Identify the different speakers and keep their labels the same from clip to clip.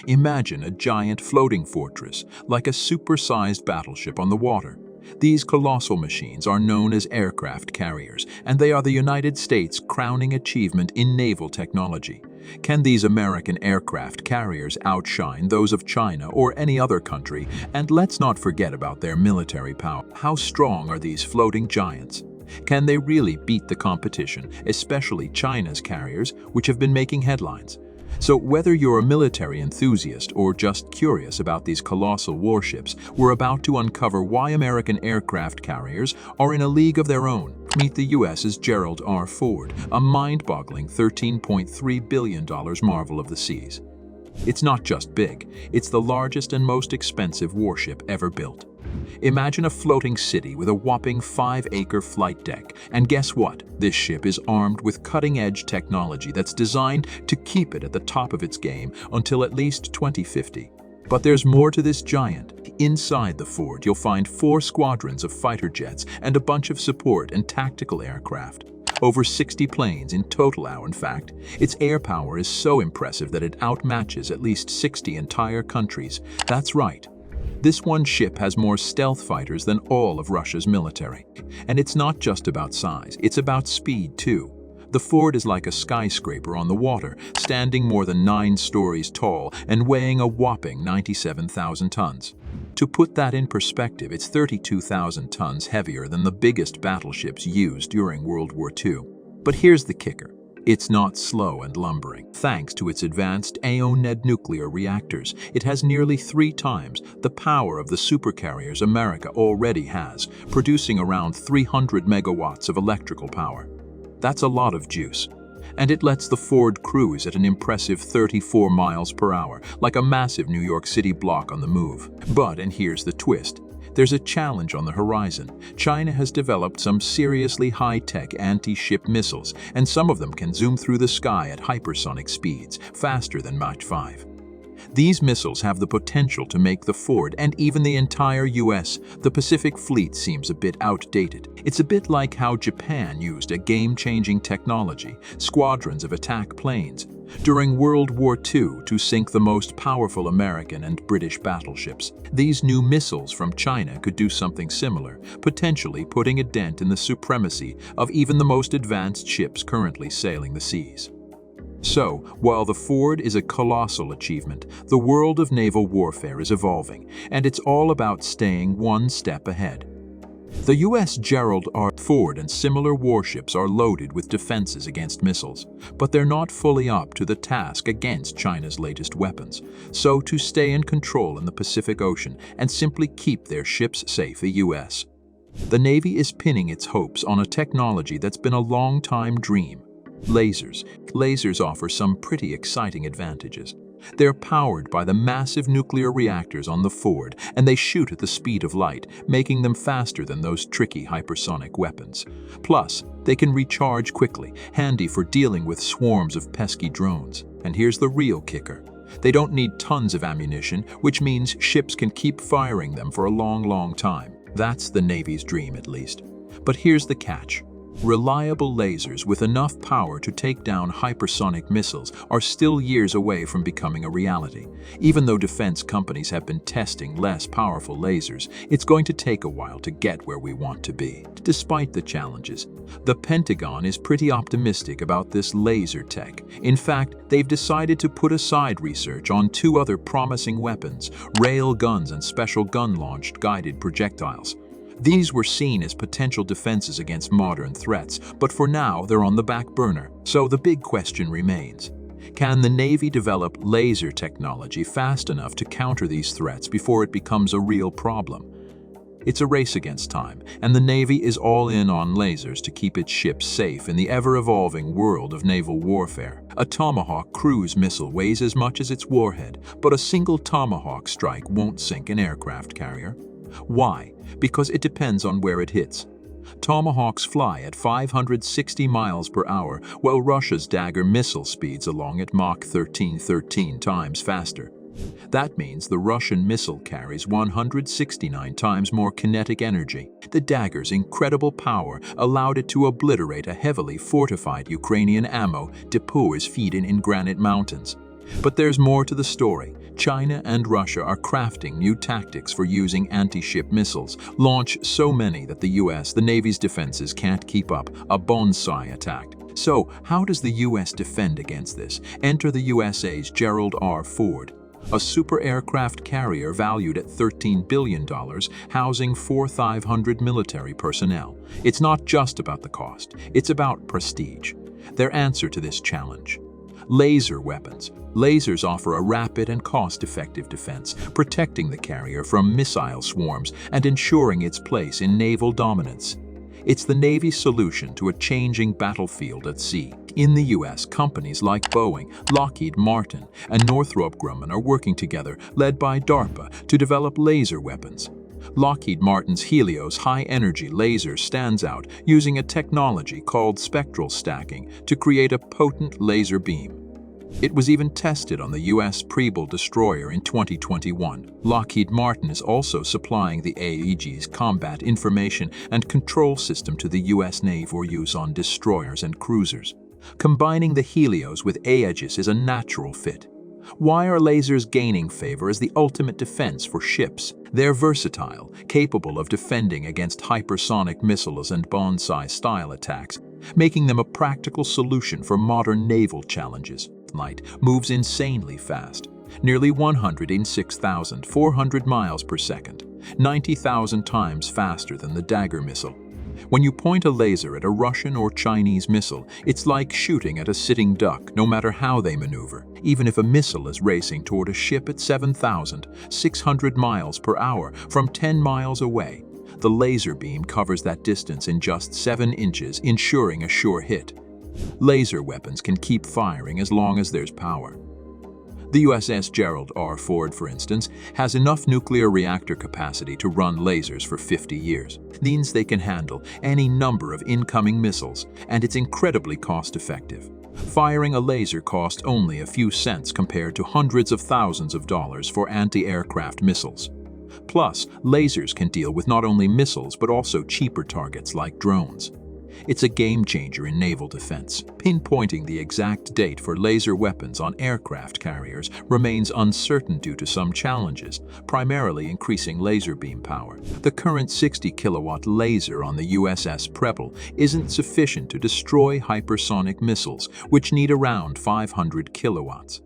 Speaker 1: Imagine a giant floating fortress, like a supersized battleship on the water. These colossal machines are known as aircraft carriers, and they are the United States' crowning achievement in naval technology. Can these American aircraft carriers outshine those of China or any other country? And let's not forget about their military power. How strong are these floating giants? Can they really beat the competition, especially China's carriers, which have been making headlines? So whether you're a military enthusiast or just curious about these colossal warships, we're about to uncover why American aircraft carriers are in a league of their own. Meet the US's Gerald R. Ford, a mind-boggling $13.3 billion marvel of the seas. It's not just big, it's the largest and most expensive warship ever built. Imagine a floating city with a whopping 5-acre flight deck, and guess what? This ship is armed with cutting-edge technology that's designed to keep it at the top of its game until at least 2050. But there's more to this giant. Inside the Ford, you'll find 4 squadrons of fighter jets and a bunch of support and tactical aircraft. Over 60 planes in total now, in fact. Its air power is so impressive that it outmatches at least 60 entire countries. That's right. This one ship has more stealth fighters than all of Russia's military. And it's not just about size, it's about speed too. The Ford is like a skyscraper on the water, standing more than 9 stories tall and weighing a whopping 97,000 tons. To put that in perspective, it's 32,000 tons heavier than the biggest battleships used during World War II. But here's the kicker. It's not slow and lumbering. Thanks to its advanced AONED nuclear reactors, it has nearly 3 times the power of the supercarriers America already has, producing around 300 megawatts of electrical power. That's a lot of juice. And it lets the Ford cruise at an impressive 34 miles per hour, like a massive New York City block on the move. But, and here's the twist, there's a challenge on the horizon. China has developed some seriously high-tech anti-ship missiles, and some of them can zoom through the sky at hypersonic speeds, faster than Mach 5. These missiles have the potential to make the Ford and even the entire US, the Pacific Fleet, seems a bit outdated. It's a bit like how Japan used a game-changing technology, squadrons of attack planes, during World War II to sink the most powerful American and British battleships. These new missiles from China could do something similar, potentially putting a dent in the supremacy of even the most advanced ships currently sailing the seas. So, while the Ford is a colossal achievement, the world of naval warfare is evolving, and it's all about staying one step ahead. The U.S. Gerald R. Ford and similar warships are loaded with defenses against missiles, but they're not fully up to the task against China's latest weapons. So, to stay in control in the Pacific Ocean and simply keep their ships safe, the U.S. The Navy is pinning its hopes on a technology that's been a long-time dream. Lasers. Lasers offer some pretty exciting advantages. They're powered by the massive nuclear reactors on the Ford, and they shoot at the speed of light, making them faster than those tricky hypersonic weapons. Plus, they can recharge quickly, handy for dealing with swarms of pesky drones. And here's the real kicker. They don't need tons of ammunition, which means ships can keep firing them for a long time. That's the Navy's dream, at least. But here's the catch. Reliable lasers with enough power to take down hypersonic missiles are still years away from becoming a reality. Even though defense companies have been testing less powerful lasers, it's going to take a while to get where we want to be. Despite the challenges, the Pentagon is pretty optimistic about this laser tech. In fact, they've decided to put aside research on 2 other promising weapons, rail guns and special gun-launched guided projectiles. These were seen as potential defenses against modern threats, but for now they're on the back burner. So the big question remains. Can the Navy develop laser technology fast enough to counter these threats before it becomes a real problem? It's a race against time, and the Navy is all in on lasers to keep its ships safe in the ever-evolving world of naval warfare. A Tomahawk cruise missile weighs as much as its warhead, but a single Tomahawk strike won't sink an aircraft carrier. Why? Because it depends on where it hits. Tomahawks fly at 560 miles per hour, while Russia's Dagger missile speeds along at Mach 13 times faster. That means the Russian missile carries 169 times more kinetic energy. The Dagger's incredible power allowed it to obliterate a heavily fortified Ukrainian ammo depot feeding in Granite Mountains. But there's more to the story. China and Russia are crafting new tactics for using anti-ship missiles, launch so many that the Navy's defenses can't keep up, a bonsai attack. So, how does the US defend against this? Enter the USA's Gerald R. Ford, a super aircraft carrier valued at $13 billion, housing 4,500 military personnel. It's not just about the cost, it's about prestige. Their answer to this challenge: laser weapons. Lasers offer a rapid and cost-effective defense, protecting the carrier from missile swarms and ensuring its place in naval dominance. It's the Navy's solution to a changing battlefield at sea. In the US, companies like Boeing, Lockheed Martin, and Northrop Grumman are working together, led by DARPA, to develop laser weapons. Lockheed Martin's Helios high-energy laser stands out, using a technology called spectral stacking to create a potent laser beam. It was even tested on the U.S. Preble destroyer in 2021. Lockheed Martin is also supplying the AEG's combat information and control system to the U.S. Navy for use on destroyers and cruisers. Combining the Helios with Aegis is a natural fit. Why are lasers gaining favor as the ultimate defense for ships? They're versatile, capable of defending against hypersonic missiles and bonsai-style attacks, making them a practical solution for modern naval challenges. Light moves insanely fast, nearly 106,400 miles per second, 90,000 times faster than the Dagger missile. When you point a laser at a Russian or Chinese missile, it's like shooting at a sitting duck, no matter how they maneuver. Even if a missile is racing toward a ship at 7,600 miles per hour from 10 miles away, the laser beam covers that distance in just 7 inches, ensuring a sure hit. Laser weapons can keep firing as long as there's power. The USS Gerald R. Ford, for instance, has enough nuclear reactor capacity to run lasers for 50 years. It means they can handle any number of incoming missiles, and it's incredibly cost-effective. Firing a laser costs only a few cents compared to hundreds of thousands of dollars for anti-aircraft missiles. Plus, lasers can deal with not only missiles but also cheaper targets like drones. It's a game-changer in naval defense. Pinpointing the exact date for laser weapons on aircraft carriers remains uncertain due to some challenges, primarily increasing laser beam power. The current 60-kilowatt laser on the USS Preble isn't sufficient to destroy hypersonic missiles, which need around 500 kilowatts.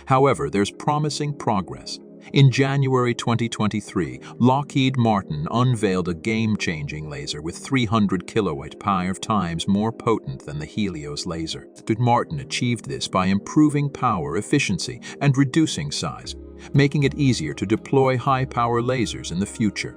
Speaker 1: However, there's promising progress. In January 2023, Lockheed Martin unveiled a game-changing laser with 300 kilowatt power times more potent than the Helios laser. Martin achieved this by improving power efficiency and reducing size, making it easier to deploy high-power lasers in the future.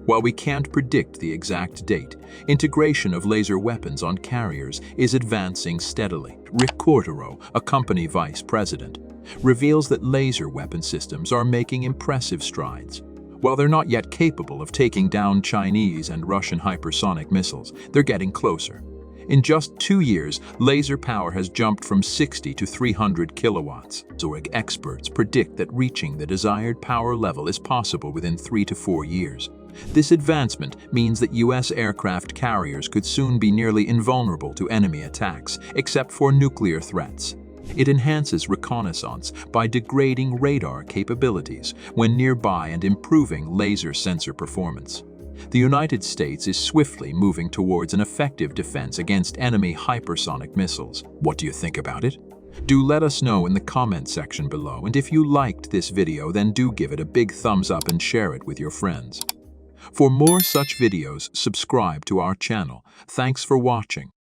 Speaker 1: While we can't predict the exact date, integration of laser weapons on carriers is advancing steadily. Rick Cortero, a company vice president, reveals that laser weapon systems are making impressive strides. While they're not yet capable of taking down Chinese and Russian hypersonic missiles, they're getting closer. In just 2 years, laser power has jumped from 60 to 300 kilowatts. Zorg experts predict that reaching the desired power level is possible within 3 to 4 years. This advancement means that U.S. aircraft carriers could soon be nearly invulnerable to enemy attacks, except for nuclear threats. It enhances reconnaissance by degrading radar capabilities when nearby and improving laser sensor performance. The United States is swiftly moving towards an effective defense against enemy hypersonic missiles. What do you think about it? Do let us know in the comment section below, and if you liked this video, then do give it a big thumbs up and share it with your friends. For more such videos, subscribe to our channel. Thanks for watching.